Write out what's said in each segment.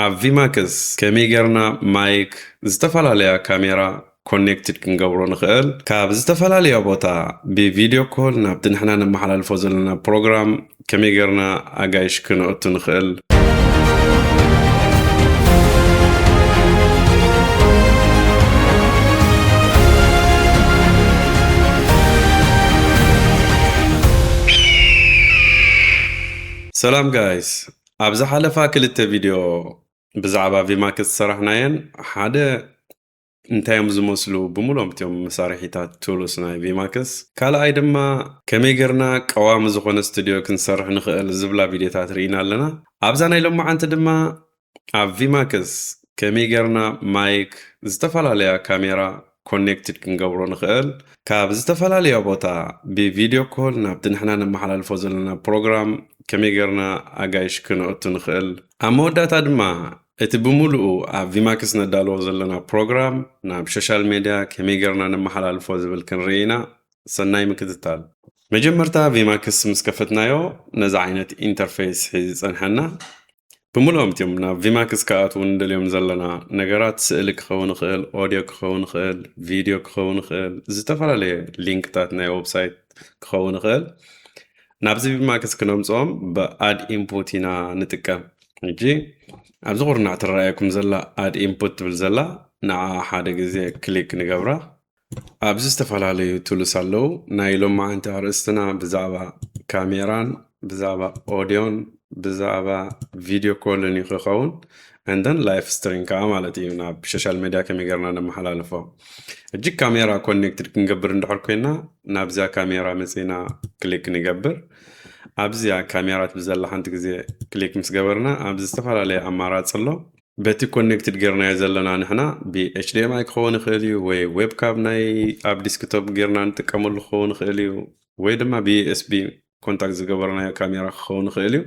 ኣብ ቪማክስ ከመይ ጌርና ማይክ ዝተፈላለያ ካሜራ ኮኔክትድ ክንገብሮ ንኽእል ካብ ዝተፈላለየ ቦታ ብቪድዮ ኮል ናብቲ ንሕና ነመሓላልፎ ዘለና ፕሮግራም ከመይ ጌርና ኣጋይሽ ክንእቱ ንኽእል ሰላም ጋይስ ኣብዚ ሓለፋ ክልተ ቪድዮ ብዛዕባ ቪማክስ ሰራሕናየን ሓደ እንታዮም ዝመስሉ ብምሎም እትዮም መሳርሒታት ቱልስ ናይ ቪማክስ ካልኣይ ድማ ከመይ ጌርና ቀዋሚ ዝኾነ ስቱድዮ ክንሰርሕ ንኽእል ዝብላ ቪድዮታት ርኢና ኣለና ኣብዛ ናይ ሎማዓንቲ ድማ ኣብ ቪማክስ ከመይ ጌርና ማይክ ዝተፈላለያ ካሜራ ኮኔክትድ ክንገብሮ ንኽእል ካብ ዝተፈላለየ ቦታ ብቪድዮ ኮል ናብቲ ንሕና ነመሓላልፎ ዘለና ፕሮግራም ከመይ ጌርና ኣጋይሽ ክንእቱ ንኽእል ኣብ መወዳእታ ድማ እቲ ብምሉኡ ኣብ ቪማክስ ነዳልዎ ዘለና ፕሮግራም ናብ ሶሻል ሚድያ ከመይ ጌርና ነመሓላልፎ ዝብል ክንርኢና ሰናይ ምክትታል መጀመርታ ቪማክስ ምስ ከፈትናዮ ነዚ ዓይነት ኢንተርፌስ ሒዙ ፀንሐና ብምሉኦም እትዮም ናብ ቪማክስ ከኣትው ንደልዮም ዘለና ነገራት ስእሊ ክኸውን ይኽእል ኦድዮ ክኸውን ይኽእል ቪድዮ ክኸውን ይኽእል ዝተፈላለየ ሊንክታት ናይ ዌብሳይት ክኸውን ይኽእል ናብዚ ቪማክስ ክነምፅኦም ብኣድ ኢንፑት ኢና ንጥቀም እጂ ኣብዚ ቁርናዕ ትረኣየኩም ዘላ ኣድ ኢንፑት ትብል ዘላ ንዓ ሓደ ግዜ ክሊክ ንገብራ ኣብዚ ዝተፈላለዩ ቱልስ ኣለው ናይ ሎማዓንቲ ኣርእስትና ብዛዕባ ካሜራን ብዛዕባ ኦድዮን ብዛዕባ ቪድዮ ኮልን ይኸውን እንደን ላይፍ ስትሪም ከዓ ማለት እዩ ናብ ሶሻል ሚድያ ከመይ ጌርና ነመሓላልፎ እጂ ካሜራ ኮኔክትድ ክንገብር እንድሕር ኮይና ናብዛ ካሜራ መፂና ክሊክ ንገብር ኣብዚያ ካሜራት ብዘላ ሓንቲ ግዜ ክሊክ ምስ ገበርና ኣብዚ ዝተፈላለየ ኣማራፂ ኣሎ በቲ ኮኔክትድ ጌርናዮ ዘለና ንሕና ብኤችዲኤምኣይ ክኸውን ይኽእል እዩ ወይ ዌብካም ናይ ኣብ ዲስክቶፕ ጌርና ንጥቀመሉ ክኸውን ይኽእል እዩ ወይ ድማ ብዩኤስቢ ኮንታክት ዝገበርናዮ ካሜራ ክኸውን ይኽእል እዩ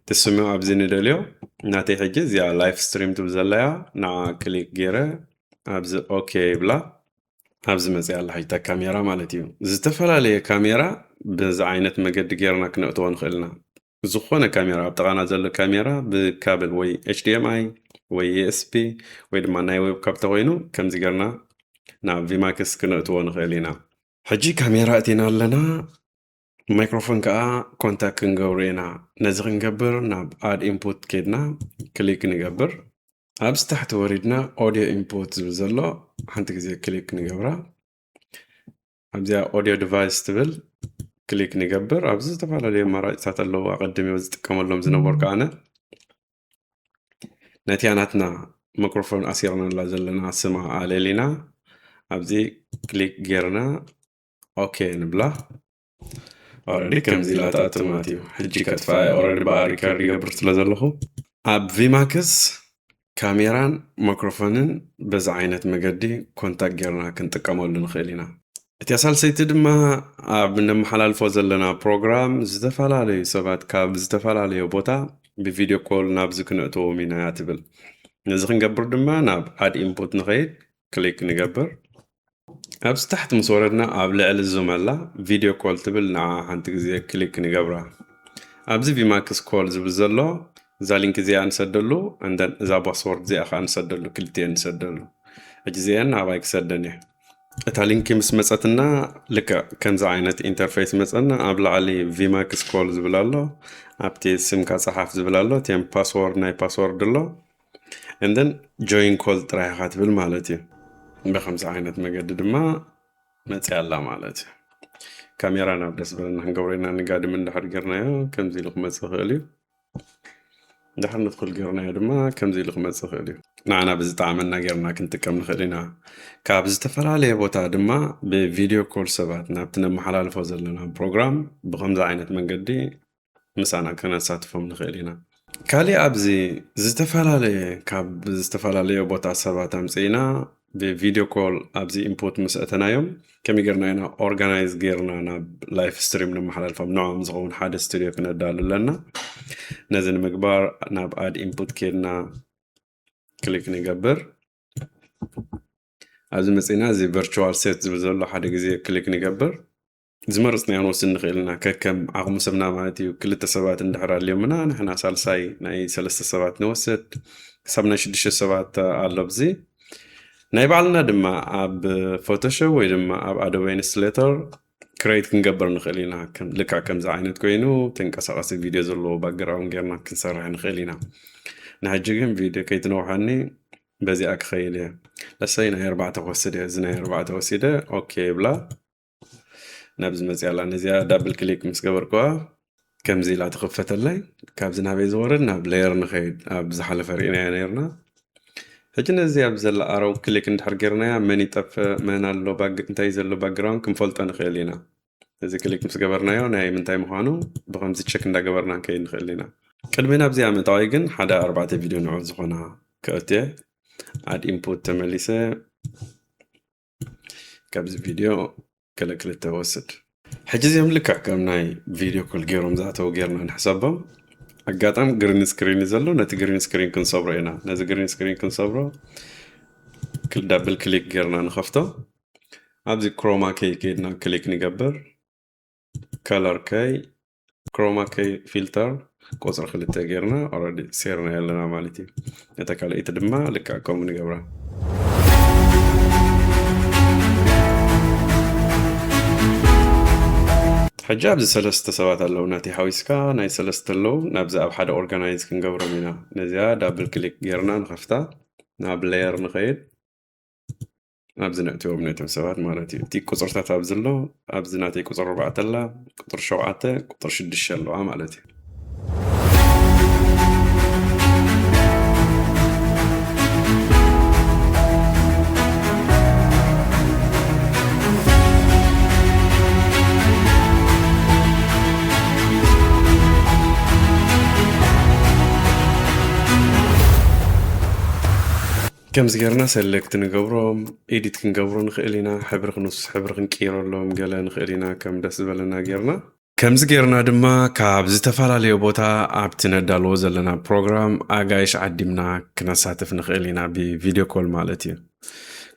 ትስምዑ ኣብዚ ንደልዮ ናተይ ሕጂ እዚኣ ላይፍ ስትሪም ትብል ዘለያ ንዓ ክሊክ ገይረ ኣብዚ ኦኬ ይብላ ኣብዚ መፅኣ ኣላ ሕጂታ ካሜራ ማለት እዩ ዝተፈላለየ ካሜራ በዚ ዓይነት መገዲ ጌርና ክነእትዎ ንኽእልና ዝኾነ ካሜራ ኣብ ጥቓና ዘሎ ካሜራ ብካብል ወይ ኤችዲኤምኣይ ወይ ዩኤስቢ ወይ ድማ ናይ ዌብካም ተኮይኑ ከምዚ ጌርና ናብ ቪማክስ ክነእትዎ ንኽእል ኢና ሕጂ ካሜራ እቲና ኣለና ማይክሮፎን ከዓ ኮንታክት ክንገብር ኢና ነዚ ክንገብር ናብ ኣድ ኢንፑት ከድና ክሊክ ንገብር ኣብዚ ታሕቲ ወሪድና ኦድዮ ኢንፑት ዝብል ዘሎ ሓንቲ ግዜ ክሊክ ንገብራ ኣብዚኣ ኦድዮ ዲቫይስ ትብል ክሊክ ንገብር ኣብዚ ዝተፈላለዩ ኣማራፂታት ኣለዉ ኣቐድሜ ዝጥቀመሎም ዝነበርኩ ኣነ ነቲኣ ናትና ማይክሮፎን ኣሲርናላ ዘለና ስማ ኣልዒልና ኣብዚ ክሊክ ጌርና ኦኬ ንብላ ኦልሬዲ ከምዚ ላጣት ማለት እዩ ሕጂ ከጥፋየ ኦልሬዲ ብሪከርድ ይገብር ስለ ዘለኹ ኣብ ቪማክስ ካሜራን ማይክሮፎንን በዚ ዓይነት መገዲ ኮንታክት ጌርና ክንጥቀመሉ ንኽእል ኢና እቲ ኣሳልሰይቲ ድማ ኣብ ነመሓላልፎ ዘለና ፕሮግራም ዝተፈላለዩ ሰባት ካብ ዝተፈላለየ ቦታ ብቪድዮ ኮል ናብዚ ክንእትዎም ኢና ትብል ነዚ ክንገብር ድማ ናብ ኣድ ኢንፑት ንኸይድ ክሊክ ንገብር ኣብዚ ታሕቲ ምስ ወረድና ኣብ ልዕሊ ዙም ኣላ ቪድዮ ኮል ትብል ንዓ ሓንቲ ግዜ ክሊክ ንገብራ ኣብዚ ቪማክስ ኮል ዝብል ዘሎ እዛ ሊንክ እዚኣ ንሰደሉ እንደን እዛ ፓስወርድ እዚኣ ከዓ ንሰደሉ ክልቲአን ንሰደሉ ሕጂ እዚአን ናባይ ክሰደን እየ እታ ሊንክ ምስ መፀትና ልክዕ ከምዚ ዓይነት ኢንተርፌስ መፀና ኣብ ላዕሊ ቪማክስ ኮል ዝብል ኣሎ ኣብቲ ስምካ ፀሓፍ ዝብል ኣሎ እቲአን ፓስወርድ ናይ ፓስወርድ ኣሎ እንደን ጆይን ኮል ጥራይ ኢኻ ትብል ማለት እዩ بخمس عينات مجد ما نتعلى مالتي كاميرا نبدأ بلنا هنقورينا نقعد من دحر قرنايا كم زي لقمة سخالي دحر ندخل قرنايا دما كم زي لقمة سخالي نعنا بزت عملنا قرنا كنت كم نخلينا كابز تفرالي بوتا دما بفيديو كول سبات نابتنا محلال فوزل لنا بروجرام بخمس عينات مجدي مسانا كنا ساتفهم نخلينا كالي أبزي زتفرالي كاب زتفرالي بوتا سبات أمسينا بفيديو كول أبزي إنبوت مسأتنا يوم كم يقرنا هنا أورجانايز جيرنا ناب لايف ستريم نمحلل فمنوع مزغون حاد استوديو كنا دالو لنا نزل مقبار ناب آد إنبوت كيرنا كليك نقبر أبزي مسئنا زي virtual set زبزولو حاد جزي كليك نقبر زمرسنا ينوصل نخيلنا كم عقم سبنا مالتي وكل التسابات اندحرا اليومنا نحنا سالساي ناي سلسة سبات نوسد ክሳብና 6 ሰባት ኣሎ ብዚ ናይ ባዕልና ድማ ኣብ ፎቶሾፕ ወይ ድማ ኣብ ኣዶቤ ኢንስትሌተር ክሬት ክንገብር ንኽእል ኢና ልክዕ ከምዚ ዓይነት ኮይኑ ተንቀሳቐሲ ቪድዮ ዘለዎ ባክግራውንድ ጌርና ክንሰርሕ ንኽእል ኢና ንሕጂ ግን ቪድዮ ከይትነውሐኒ በዚኣ ክኸይል እየ ለሰይ ናይ 4 ክወስድ እየ እዚ ናይ 4 ወሲደ ኦኬ ብላ ናብዚ መፅያላ ነዚኣ ዳብል ክሊክ ምስ ገበርክዋ ከምዚ ኢላ ትኽፈተለይ ካብዚ ናበይ ዝወርድ ናብ ሌየር ንኸይድ ኣብ ዝሓለፈ ርኢናያ ነርና ሕጂ ነዚ ኣብ ዘላ ኣረው ክሊክ እንድሕር ጌርናያ መን ይጠፍእ መን ኣሎ እንታይ ዘሎ ባክግራውንድ ክንፈልጦ ንኽእል ኢና እዚ ክሊክ ምስ ገበርናዮ ናይ ምንታይ ምዃኑ ብኸምዚ ቸክ እንዳገበርና ንከይድ ንኽእል ኢና ቅድሚ ናብዚኣ ምእታዋይ ግን ሓደ 4 ቪድዮ ንዑ ዝኾና ከእትየ ኣድ ኢንፑት ተመሊሰ ካብዚ ቪድዮ ክልተ ወስድ ሕጂ እዚኦም ልክዕ ከም ናይ ቪድዮ ኮል ገይሮም ዝኣተው ጌርና ንሕሰቦም ኣጋጣም ግሪን ስክሪን ዘሎ ነቲ ግሪን ስክሪን ክንሰብሮ ኢና ነዚ ግሪን ስክሪን ክንሰብሮ ዳብል ክሊክ ጌርና ንኸፍቶ ኣብዚ ክሮማ ከይ ከይድና ክሊክ ንገብር ከለር ከይ ክሮማ ከይ ፊልተር ቁፅሪ 2 ጌርና ኦልሬዲ ሴርና ያለና ማለት እዩ ነታ ካልአይቲ ድማ ልክዕ ከምኡ ንገብራ ሕጂ ኣብዚ 3 ሰባት ኣለዉ ናተይ ሓዊስካ ናይ 3 ኣለዉ ናብዚ ኣብ ሓደ ኦርጋናይዝ ክንገብሮም ኢና ነዚኣ ዳብል ክሊክ ጌርና ንኸፍታ ናብ ሌየር ንኸይድ ኣብዚ ነእትዮም ነቶም ሰባት ማለት እዩ እቲ ቁፅርታት ኣብዚ ኣሎ ኣብዚ ናተይ ቁፅሪ 4 ኣላ ቁፅሪ 7 ቁፅሪ 6 ኣለዋ ማለት እዩ كمز غيرنا سلكت نقبرهم إيديت كنقبرو نخيلينا حبر خنوس حبر خنكيرو لهم قالا نخيلينا كم دس بلنا غيرنا كمز غيرنا دما كابز تفعلاليو بوتا عبتنا دالو زلنا بروغرام آغايش عدمنا كنساتف نخيلينا بفيديو كول مالتي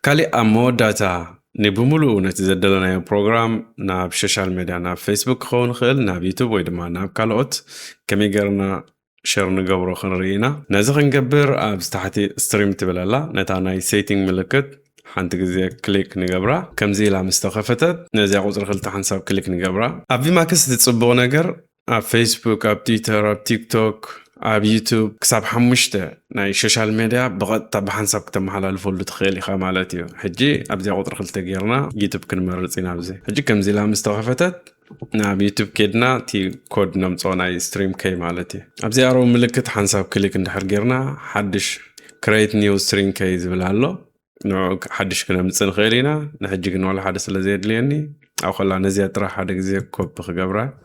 كالي أمو داتا نبومولو نتزدلنا بروغرام ناب سوشيال ميديا ناب فيسبوك خون خيل ناب يوتيوب ويدما ناب كالوت كمي غيرنا شير نقبرو خنرينا نازغ نقبر أبز تحتي ستريم تبلالا نتانا سيتينج ملكت حانت غزي كليك نقبرا كمزي لا مستخفتت نازي غوزر خلط حنساب كليك نقبرا أبي ما كست تصبغ نقر أب فيسبوك أب تويتر أب تيك توك أب يوتيوب كساب حمشته ناي سوشيال ميديا بغد طب حنساب كتم حلال فول تخيلي خامالاتيو حجي أبزي غوزر خلط غيرنا يوتيوب كنمرزين أبزي حجي كمزي لا مستخفتت نعم يوتيوب كيدنا تي كود نمصونا ستريم كي مالتي ابزي ارو ملكت حنساب كليك ندحر غيرنا حدش كريت نيو ستريم كي زبلالو نو حدش كنا مصن خيلينا نحجي كن ولا حدث لزيد ليني او خلا نزي طرح حد غزي كوب خغبرا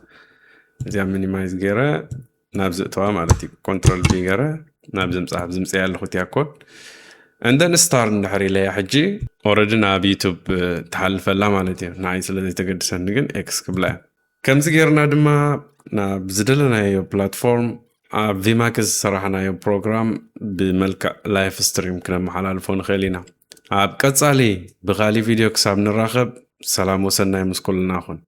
زي مينيمايز غيره نابز توا مالتي كنترول بي غيره نابز مصاحب زمص يالو خوتيا كود عندنا ستار ندحري لي حجي اوردنا بيوتيوب تحلف لا مالتي نايس لذي تقدسن نغن اكس قبلا كمز غيرنا دما بزدلنا يو بلاتفورم فيماكس صراحنا يو بروجرام بملكة لايف ستريم كنا محلال فون خيلينا قصالي بغالي فيديو كساب نراقب سلام وسنا يمسكولنا خون